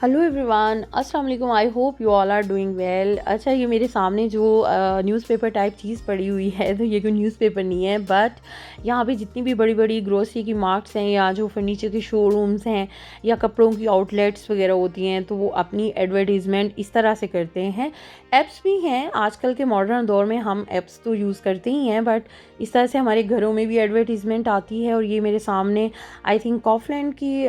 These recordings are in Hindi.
हेलो एवरीवन, अस्सलाम वालेकुम। I hope you all are doing well. अच्छा, ये मेरे सामने जो न्यूज़पेपर टाइप चीज़ पड़ी हुई है, तो ये कोई न्यूज़पेपर नहीं है, बट यहाँ पे जितनी भी बड़ी बड़ी ग्रोसरी की मार्ट्स हैं या जो फर्नीचर के शोरूम्स हैं या कपड़ों की आउटलेट्स वगैरह होती हैं, तो वो अपनी एडवर्टीज़मेंट इस तरह से करते हैं। ऐप्स भी हैं, आजकल के मॉडर्न दौर में हम ऐप्स तो यूज़ करते ही हैं, बट इस तरह से हमारे घरों में भी एडवर्टीज़मेंट आती है। और ये मेरे सामने आई थिंक कॉफलैंड की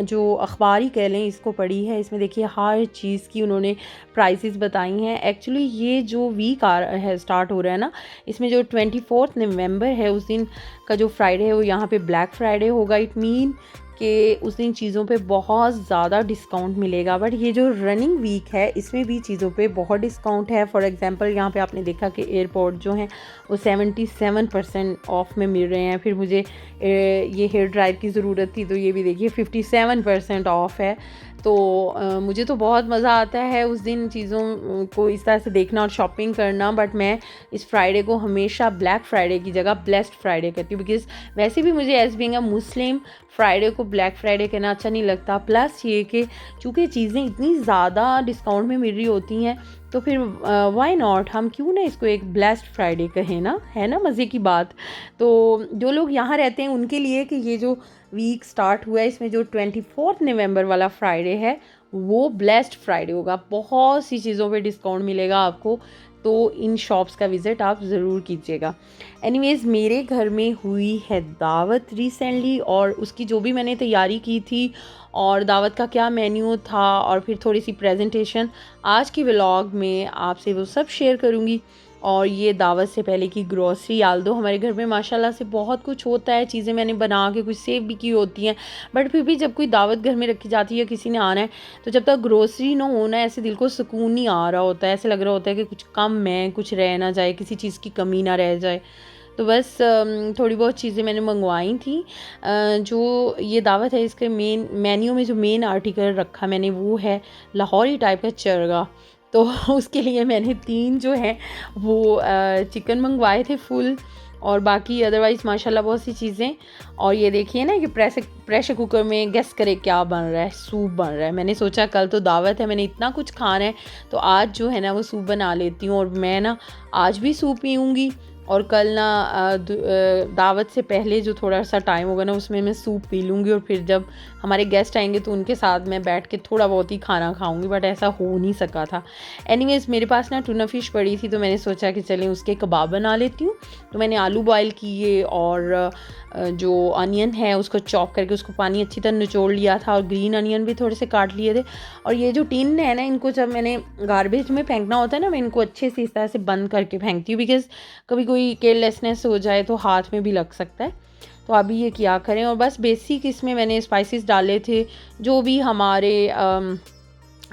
जो अखबार ही कह लें इसको पड़ी है। इसमें देखिए हर चीज़ की उन्होंने प्राइसेस बताई हैं। एक्चुअली ये जो वीक है स्टार्ट हो रहा है ना, इसमें जो 24 नवंबर है उस दिन का जो फ्राइडे है वो यहाँ पे ब्लैक फ्राइडे होगा। इट मीन कि उस दिन चीज़ों पे बहुत ज़्यादा डिस्काउंट मिलेगा। बट ये जो रनिंग वीक है इसमें भी चीज़ों पे बहुत डिस्काउंट है। फॉर एग्जांपल यहाँ पे आपने देखा कि एयरपोर्ट जो हैं वो 77% ऑफ में मिल रहे हैं। फिर मुझे ये हेयर ड्रायर की ज़रूरत थी, तो ये भी देखिए 57% ऑफ है। तो मुझे तो बहुत मज़ा आता है उस दिन चीज़ों को इस तरह से देखना और शॉपिंग करना। बट मैं इस फ्राइडे को हमेशा ब्लैक फ्राइडे की जगह ब्लेस्ड फ्राइडे कहती हूँ, बिकॉज़ वैसे भी मुझे as being a Muslim Friday को ब्लैक फ्राइडे कहना अच्छा नहीं लगता। प्लस ये कि चूँकि चीज़ें इतनी ज़्यादा डिस्काउंट में मिल रही होती हैं, तो फिर व्हाई नॉट, हम क्यों ना इसको एक ब्लेस्ड फ्राइडे कहें ना, है ना मज़े की बात। तो जो लोग यहाँ रहते हैं उनके लिए कि ये जो वीक स्टार्ट हुआ है इसमें जो 24 नवंबर वाला फ्राइडे है वो ब्लेस्ड फ्राइडे होगा। बहुत सी चीज़ों पे डिस्काउंट मिलेगा आपको, तो इन शॉप्स का विज़िट आप ज़रूर कीजिएगा। एनीवेज़, मेरे घर में हुई है दावत रिसेंटली, और उसकी जो भी मैंने तैयारी की थी और दावत का क्या मेन्यू था और फिर थोड़ी सी प्रेजेंटेशन आज की व्लॉग में आपसे वो सब शेयर करूँगी। और ये दावत से पहले की ग्रॉसरी, आल्दो हमारे घर में माशाल्लाह से बहुत कुछ होता है, चीज़ें मैंने बना के कुछ सेव भी की होती हैं, बट फिर भी जब कोई दावत घर में रखी जाती है, किसी ने आना है, तो जब तक ग्रॉसरी ना होना है ऐसे दिल को सुकून नहीं आ रहा होता है। ऐसे लग रहा होता है कि कुछ कम है, कुछ रह ना जाए, किसी चीज़ की कमी ना रह जाए। तो बस थोड़ी बहुत चीज़ें मैंने मंगवाई थी। जो ये दावत है इसके मेन मेन्यू में जो मेन आर्टिकल रखा मैंने वो है लाहौरी टाइप का चरगा। तो उसके लिए मैंने 3 जो है वो चिकन मंगवाए थे फुल, और बाकी अदरवाइज़ माशाल्लाह बहुत सी चीज़ें। और ये देखिए ना कि प्रेशर कुकर में गेस करे क्या बन रहा है, सूप बन रहा है। मैंने सोचा कल तो दावत है, मैंने इतना कुछ खाना है, तो आज जो है ना वो सूप बना लेती हूँ। और मैं ना आज भी सूप पीऊँगी, और कल ना दावत से पहले जो थोड़ा सा टाइम होगा ना उसमें मैं सूप पी लूँगी, और फिर जब हमारे गेस्ट आएंगे तो उनके साथ मैं बैठ के थोड़ा बहुत ही खाना खाऊंगी। बट ऐसा हो नहीं सका था। एनीवेज़, मेरे पास ना टूना फिश पड़ी थी, तो मैंने सोचा कि चलें उसके कबाब बना लेती हूँ। तो मैंने आलू बॉयल किए और जो अनियन है उसको चॉप करके उसको पानी अच्छी तरह निचोड़ लिया था, और ग्रीन अनियन भी थोड़े से काट लिए थे। और ये जो टिन है ना, इनको जब मैंने गार्बेज में फेंकना होता है ना, मैं इनको अच्छे से इस तरह से बंद करके फेंकती हूँ, बिकॉज़ कभी कोई केयरलेसनेस हो जाए तो हाथ में भी लग सकता है। तो अभी ये क्या करें। और बस बेसिक इसमें मैंने स्पाइसेस डाले थे, जो भी हमारे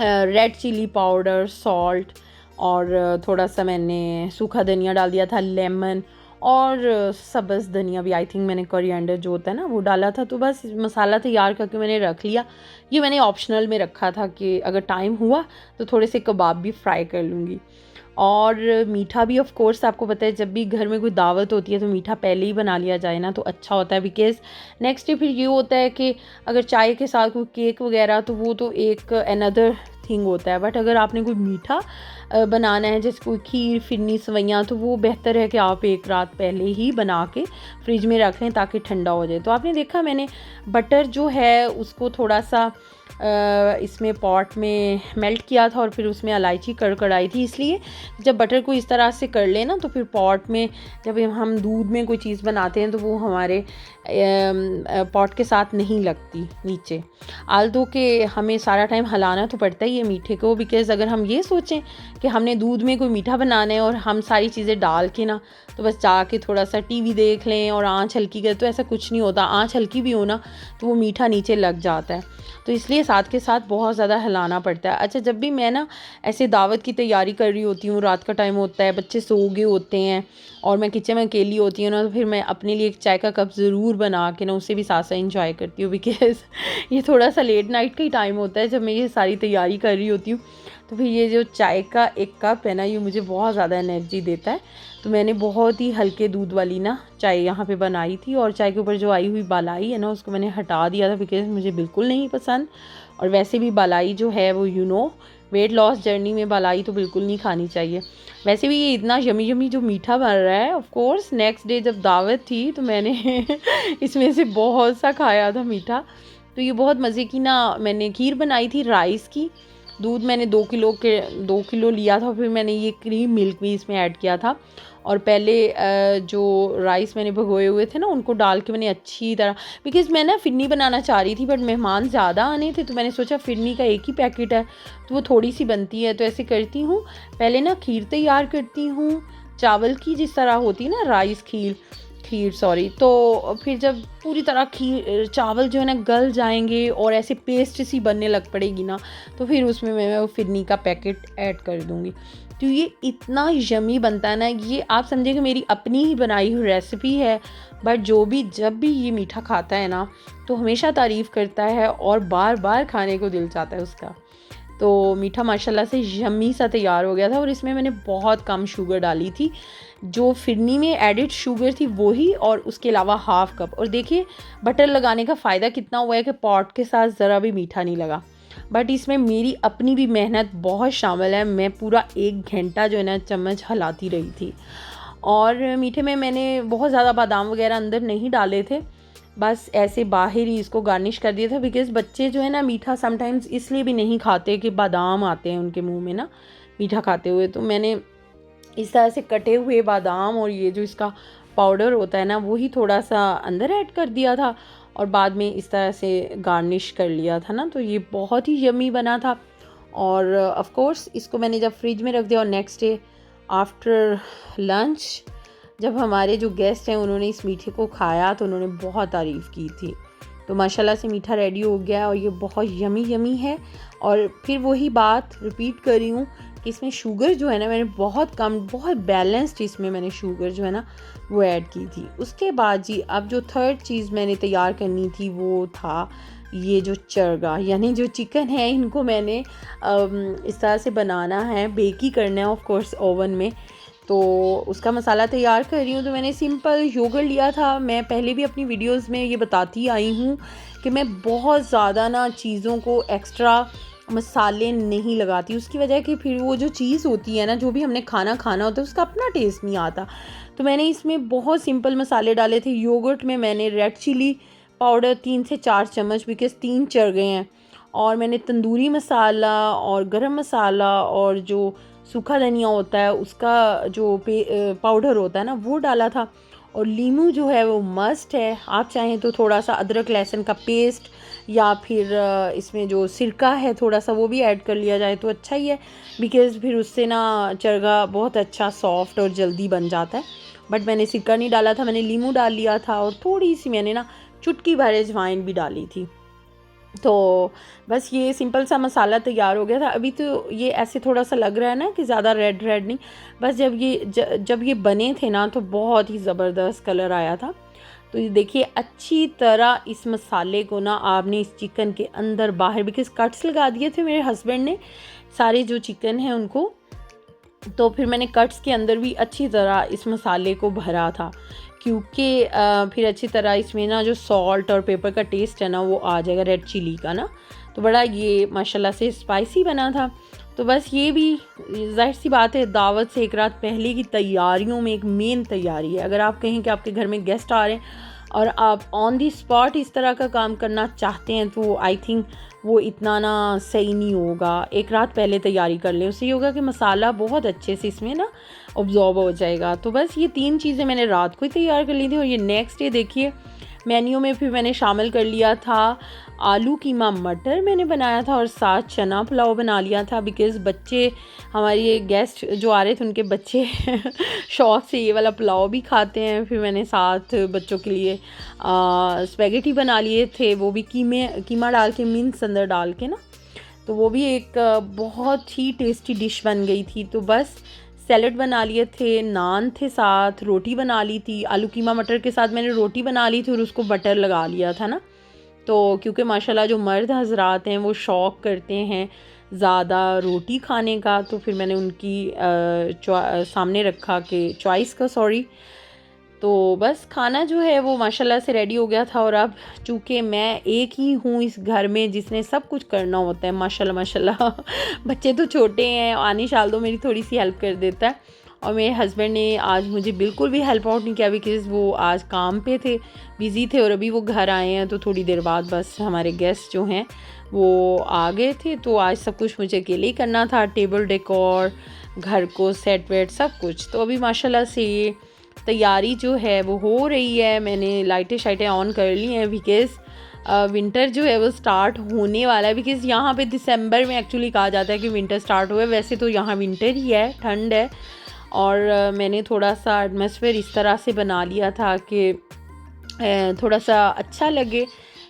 रेड चिली पाउडर, सॉल्ट, और थोड़ा सा मैंने सूखा धनिया डाल दिया था, लेमन, और सब्ज़ धनिया भी, आई थिंक मैंने कोरिएंडर जो होता है ना वो डाला था। तो बस मसाला तैयार करके मैंने रख लिया। ये मैंने ऑप्शनल में रखा था कि अगर टाइम हुआ तो थोड़े से कबाब भी फ्राई कर लूँगी। और मीठा भी ऑफ कोर्स आपको पता है, जब भी घर में कोई दावत होती है तो मीठा पहले ही बना लिया जाए ना तो अच्छा होता है, बिकॉज़ नेक्स्ट डे फिर ये होता है कि अगर चाय के साथ कोई केक वगैरह, तो वो तो एक अनदर थिंग होता है। बट अगर आपने कोई मीठा बनाना है, जैसे कोई खीर, फिरनी, सेवइयाँ, तो वो बेहतर है कि आप एक रात पहले ही बना के फ्रिज में रख लें ताकि ठंडा हो जाए। तो आपने देखा मैंने बटर जो है उसको थोड़ा सा इसमें पॉट में मेल्ट किया था, और फिर उसमें इलायची कड़कड़ाई थी। इसलिए जब बटर को इस तरह से कर लें ना, तो फिर पॉट में जब हम दूध में कोई चीज़ बनाते हैं तो वो हमारे पॉट के साथ नहीं लगती नीचे। आल्दो के हमें सारा टाइम हिलाना तो पड़ता ही है मीठे को, बिकॉज़ अगर हम ये सोचें कि हमने दूध में कोई मीठा बनाना है और हम सारी चीज़ें डाल के ना, तो बस जाके थोड़ा सा टीवी देख लें और आँच हल्की कर, तो ऐसा कुछ नहीं होता। आँच हल्की भी हो ना तो वो मीठा नीचे लग जाता है, तो इसलिए साथ के साथ बहुत ज़्यादा हिलाना पड़ता है। अच्छा, जब भी मैं ना ऐसे दावत की तैयारी कर रही होती हूँ, रात का टाइम होता है, बच्चे सो गए होते हैं और मैं किचन में अकेली होती हूँ ना, तो फिर मैं अपने लिए एक चाय का कप ज़रूर बना के ना उसे भी साथ साथ इंजॉय करती हूँ, बिकॉज़ ये थोड़ा सा लेट नाइट का ही टाइम होता है जब मैं ये सारी तैयारी कर रही होती हूँ। तो फिर ये जो चाय का एक कप है ना, ये मुझे बहुत ज़्यादा एनर्जी देता है। तो मैंने बहुत ही हल्के दूध वाली ना चाय यहाँ पे बनाई थी, और चाय के ऊपर जो आई हुई बालाई है ना, उसको मैंने हटा दिया था बिकॉज़ मुझे बिल्कुल नहीं पसंद। और वैसे भी बालाई जो है वो वेट लॉस जर्नी में बालाई तो बिल्कुल नहीं खानी चाहिए। वैसे भी ये इतना यमी यमी जो मीठा बन रहा है, ऑफ कोर्स नेक्स्ट डे जब दावत थी तो मैंने इसमें से बहुत सा खाया था मीठा। तो ये बहुत मज़े की ना मैंने खीर बनाई थी राइस की। दूध मैंने 2 किलो लिया था, फिर मैंने ये क्रीम मिल्क भी इसमें ऐड किया था। और पहले जो राइस मैंने भिगोए हुए थे ना, उनको डाल के मैंने अच्छी तरह, बिकॉज़ मैं ना फिरनी बनाना चाह रही थी, बट मेहमान ज़्यादा आने थे तो मैंने सोचा फिरनी का एक ही पैकेट है तो वो थोड़ी सी बनती है, तो ऐसे करती हूँ। पहले ना खीर तैयार करती हूँ चावल की, जिस तरह होती है ना राइस खीर सॉरी। तो फिर जब पूरी तरह खीर चावल जो है ना गल जाएंगे और ऐसे पेस्ट सी बनने लग पड़ेगी ना, तो फिर उसमें मैं वो फिरनी का पैकेट ऐड कर दूँगी। तो ये इतना यमी बनता है ना, ये आप समझिए कि मेरी अपनी ही बनाई हुई रेसिपी है। बट जब भी ये मीठा खाता है ना, तो हमेशा तारीफ़ करता है और बार बार खाने को दिल चाहता है उसका। तो मीठा माशाल्लाह से यम्मी सा तैयार हो गया था, और इसमें मैंने बहुत कम शुगर डाली थी। जो फिरनी में एडिड शुगर थी वही, और उसके अलावा हाफ़ कप। और देखिए बटर लगाने का फ़ायदा कितना हुआ है कि पॉट के साथ ज़रा भी मीठा नहीं लगा। बट इसमें मेरी अपनी भी मेहनत बहुत शामिल है। मैं पूरा 1 घंटा जो है ना चम्मच हिलाती रही थी। और मीठे में मैंने बहुत ज़्यादा बादाम वगैरह अंदर नहीं डाले थे, बस ऐसे बाहर ही इसको गार्निश कर दिया था। बिकॉज़ बच्चे जो है ना मीठा समटाइम्स इसलिए भी नहीं खाते कि बादाम आते हैं उनके मुंह में ना मीठा खाते हुए। तो मैंने इस तरह से कटे हुए बादाम और ये जो इसका पाउडर होता है ना, वही थोड़ा सा अंदर ऐड कर दिया था, और बाद में इस तरह से गार्निश कर लिया था ना, तो ये बहुत ही यम्मी बना था। और ऑफ कोर्स इसको मैंने जब फ्रिज में रख दिया, और नेक्स्ट डे आफ्टर लंच जब हमारे जो गेस्ट हैं उन्होंने इस मीठे को खाया तो उन्होंने बहुत तारीफ़ की थी। तो माशाल्लाह से मीठा रेडी हो गया, और ये बहुत यमी है। और फिर वही बात रिपीट कर रही हूँ कि इसमें शुगर जो है ना मैंने बहुत कम, बहुत बैलेंस्ड इसमें मैंने शुगर जो है ना वो ऐड की थी। उसके बाद जी अब जो थर्ड चीज़ मैंने तैयार करनी थी वो था ये जो चरगा, यानी जो चिकन है, इनको मैंने इस तरह से बनाना है, बेक ही करना है ऑफ कोर्स ओवन में। तो उसका मसाला तैयार कर रही हूँ। तो मैंने सिंपल योगर्ट लिया था। मैं पहले भी अपनी वीडियोस में ये बताती आई हूँ कि मैं बहुत ज़्यादा ना चीज़ों को एक्स्ट्रा मसाले नहीं लगाती, उसकी वजह कि फिर वो जो चीज़ होती है ना, जो भी हमने खाना होता है उसका अपना टेस्ट नहीं आता। तो मैंने इसमें बहुत सिंपल मसाले डाले थे। योगर्ट में मैंने रेड चिली पाउडर 3 से 4 चम्मच, बिकॉज़ 3 चढ़ गए हैं, और मैंने तंदूरी मसाला और गरम मसाला और जो सूखा धनिया होता है उसका जो पाउडर होता है ना वो डाला था। और लीमू जो है वो मस्ट है। आप चाहें तो थोड़ा सा अदरक लहसुन का पेस्ट या फिर इसमें जो सिरका है थोड़ा सा वो भी ऐड कर लिया जाए तो अच्छा ही है, बिकॉज़ फिर उससे ना चरगा बहुत अच्छा सॉफ्ट और जल्दी बन जाता है। बट मैंने सिरका नहीं डाला था, मैंने लीमू डाल लिया था, और थोड़ी सी मैंने ना चुटकी भर अजवाइन भी डाली थी। तो बस ये सिंपल सा मसाला तैयार हो गया था। अभी तो ये ऐसे थोड़ा सा लग रहा है ना कि ज़्यादा रेड नहीं, बस जब ये बने थे ना तो बहुत ही ज़बरदस्त कलर आया था। तो ये देखिए अच्छी तरह इस मसाले को ना आपने इस चिकन के अंदर बाहर, बिकॉज़ कट्स लगा दिए थे मेरे हस्बैंड ने सारे जो चिकन हैं उनको, तो फिर मैंने कट्स के अंदर भी अच्छी तरह इस मसाले को भरा था, क्योंकि फिर अच्छी तरह इसमें ना जो सॉल्ट और पेपर का टेस्ट है ना वो आ जाएगा, रेड चिली का ना। तो बड़ा ये माशाल्लाह से स्पाइसी बना था। तो बस ये भी ज़ाहिर सी बात है दावत से एक रात पहले की तैयारियों में एक मेन तैयारी है। अगर आप कहें कि आपके घर में गेस्ट आ रहे हैं और आप ऑन दी स्पॉट इस तरह का काम करना चाहते हैं, तो आई थिंक वो इतना ना सही नहीं होगा। एक रात पहले तैयारी कर ले, उससे ये होगा कि मसाला बहुत अच्छे से इसमें ना ऑब्जॉर्ब हो जाएगा। तो बस ये 3 चीज़ें मैंने रात को ही तैयार कर ली थी, और ये नेक्स्ट डे देखिए मेन्यू में फिर मैंने शामिल कर लिया था आलू कीमा मटर मैंने बनाया था, और साथ चना पुलाव बना लिया था। बिकॉज़ बच्चे हमारे गेस्ट जो आ रहे थे उनके बच्चे शौक़ से ये वाला पुलाव भी खाते हैं। फिर मैंने साथ बच्चों के लिए स्पैगेटी बना लिए थे, वो भी कीमा डाल के, मिन्स अंदर डाल के ना, तो वो भी एक बहुत ही टेस्टी डिश बन गई थी। तो बस सैलड बना लिए थे, नान थे, साथ रोटी बना ली थी। आलू कीमा मटर के साथ मैंने रोटी बना ली थी और उसको बटर लगा लिया था ना। तो क्योंकि माशाल्लाह जो मर्द हजरात हैं वो शौक़ करते हैं ज़्यादा रोटी खाने का, तो फिर मैंने उनकी सामने रखा कि चॉइस का सॉरी। तो बस खाना जो है वो माशाल्लाह से रेडी हो गया था। और अब चूँकि मैं एक ही हूँ इस घर में जिसने सब कुछ करना होता है, माशाल्लाह माशाल्लाह बच्चे तो छोटे हैं, आनी शाल दो मेरी थोड़ी सी हेल्प कर देता है। और मेरे हस्बैंड ने आज मुझे बिल्कुल भी हेल्प आउट नहीं किया, बिकॉज़ वो आज काम पे थे, बिज़ी थे, और अभी वो घर आए हैं। तो थोड़ी देर बाद बस हमारे गेस्ट जो हैं वो आ गए थे, तो आज सब कुछ मुझे अकेले ही करना था, टेबल डेकोर, घर को सेट वेट सब कुछ। तो अभी माशाल्लाह से तैयारी जो है वो हो रही है। मैंने लाइटें शाइटें ऑन कर ली हैं, बिकॉज़ विंटर जो है वो स्टार्ट होने वाला है। बिकॉज़ यहाँ पे दिसंबर में एक्चुअली कहा जाता है कि विंटर स्टार्ट हुआ है, वैसे तो यहाँ विंटर ही है, ठंड है। और मैंने थोड़ा सा एटमॉस्फेयर इस तरह से बना लिया था कि थोड़ा सा अच्छा लगे,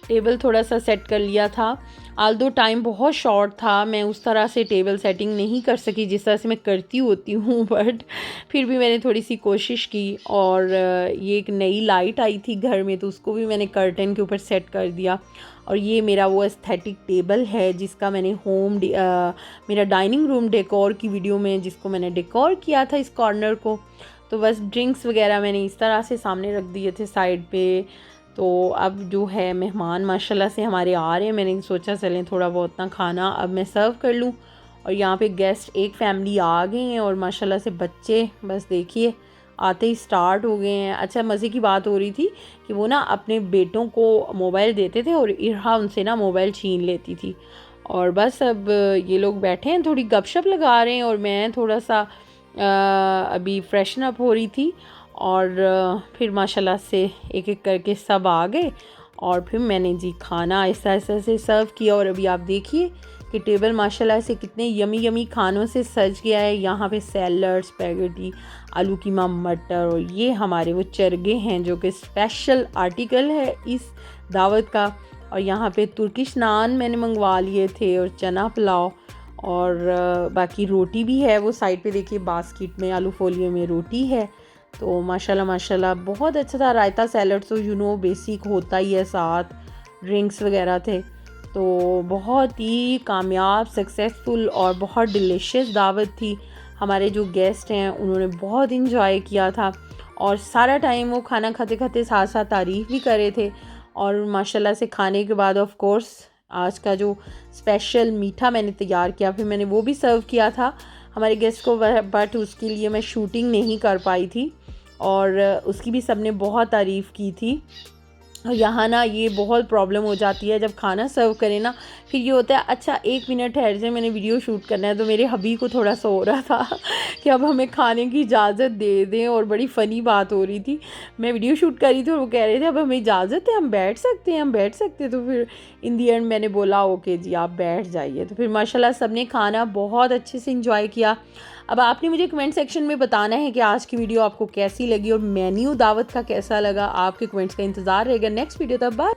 टेबल थोड़ा सा सेट कर लिया था। आल्दो टाइम बहुत शॉर्ट था, मैं उस तरह से टेबल सेटिंग नहीं कर सकी जिस तरह से मैं करती होती हूँ, बट फिर भी मैंने थोड़ी सी कोशिश की। और ये एक नई लाइट आई थी घर में, तो उसको भी मैंने कर्टन के ऊपर सेट कर दिया। और ये मेरा वो एस्थेटिक टेबल है जिसका मैंने मेरा डाइनिंग रूम डेकोर की वीडियो में जिसको मैंने डेकोर किया था इस कॉर्नर को। तो बस ड्रिंक्स वगैरह मैंने इस तरह से सामने रख दिए थे साइड पे। तो अब जो है मेहमान माशाल्लाह से हमारे आ रहे हैं, मैंने सोचा चलें थोड़ा बहुत ना खाना अब मैं सर्व कर लूँ। और यहाँ पे गेस्ट एक फैमिली आ गए हैं और माशाल्लाह से बच्चे बस देखिए आते ही स्टार्ट हो गए हैं। अच्छा, मज़े की बात हो रही थी कि वो ना अपने बेटों को मोबाइल देते थे और इरहा उनसे ना मोबाइल छीन लेती थी। और बस अब ये लोग बैठे हैं, थोड़ी गपशप लगा रहे हैं और मैं थोड़ा सा अभी फ्रेशन अप हो रही थी। और फिर माशाल्लाह से एक एक करके सब आ गए और फिर मैंने जी खाना ऐसा ऐसा से सर्व किया। और अभी आप देखिए कि टेबल माशाल्लाह से कितने यमी यमी खानों से सज गया है। यहाँ पे सैलड, स्पैगेटी, आलू कीमा मटर, और ये हमारे वो चरगे हैं जो कि स्पेशल आर्टिकल है इस दावत का। और यहाँ पे तुर्किश नान मैंने मंगवा लिए थे और चना पुलाव, और बाकी रोटी भी है वो साइड पे देखिए बास्केट में, आलू फोलियो में रोटी है। तो माशाल्लाह माशाल्लाह बहुत अच्छा था। रायता सैलड तो बेसिक होता ही है, साथ ड्रिंक्स वगैरह थे। तो बहुत ही कामयाब, सक्सेसफुल और बहुत डिलीशियस दावत थी। हमारे जो गेस्ट हैं उन्होंने बहुत इंजॉय किया था और सारा टाइम वो खाना खाते खाते साथ साथ तारीफ़ भी कर रहे थे। और माशाल्लाह से खाने के बाद ऑफ कोर्स आज का जो स्पेशल मीठा मैंने तैयार किया, फिर मैंने वो भी सर्व किया था हमारे गेस्ट को, बट उसके लिए मैं शूटिंग नहीं कर पाई थी और उसकी भी सबने बहुत तारीफ़ की थी। यहाँ ना ये बहुत प्रॉब्लम हो जाती है जब खाना सर्व करें ना, फिर ये होता है अच्छा 1 मिनट ठहर जाए, मैंने वीडियो शूट करना है। तो मेरे हबी को थोड़ा सा हो रहा था कि अब हमें खाने की इजाज़त दे दें, और बड़ी फ़नी बात हो रही थी, मैं वीडियो शूट कर रही थी और वो कह रहे थे अब हमें इजाज़त है, हम बैठ सकते हैं, हम बैठ सकते हैं। तो फिर इन दी एंड मैंने बोला ओके जी आप बैठ जाइए। तो फिर माशाल्लाह सब ने खाना बहुत अच्छे से इंजॉय किया। अब आपने मुझे कमेंट सेक्शन में बताना है कि आज की वीडियो आपको कैसी लगी और मेन्यू दावत का कैसा लगा। आपके कमेंट्स का इंतज़ार रहेगा। नेक्स्ट वीडियो तक बाय।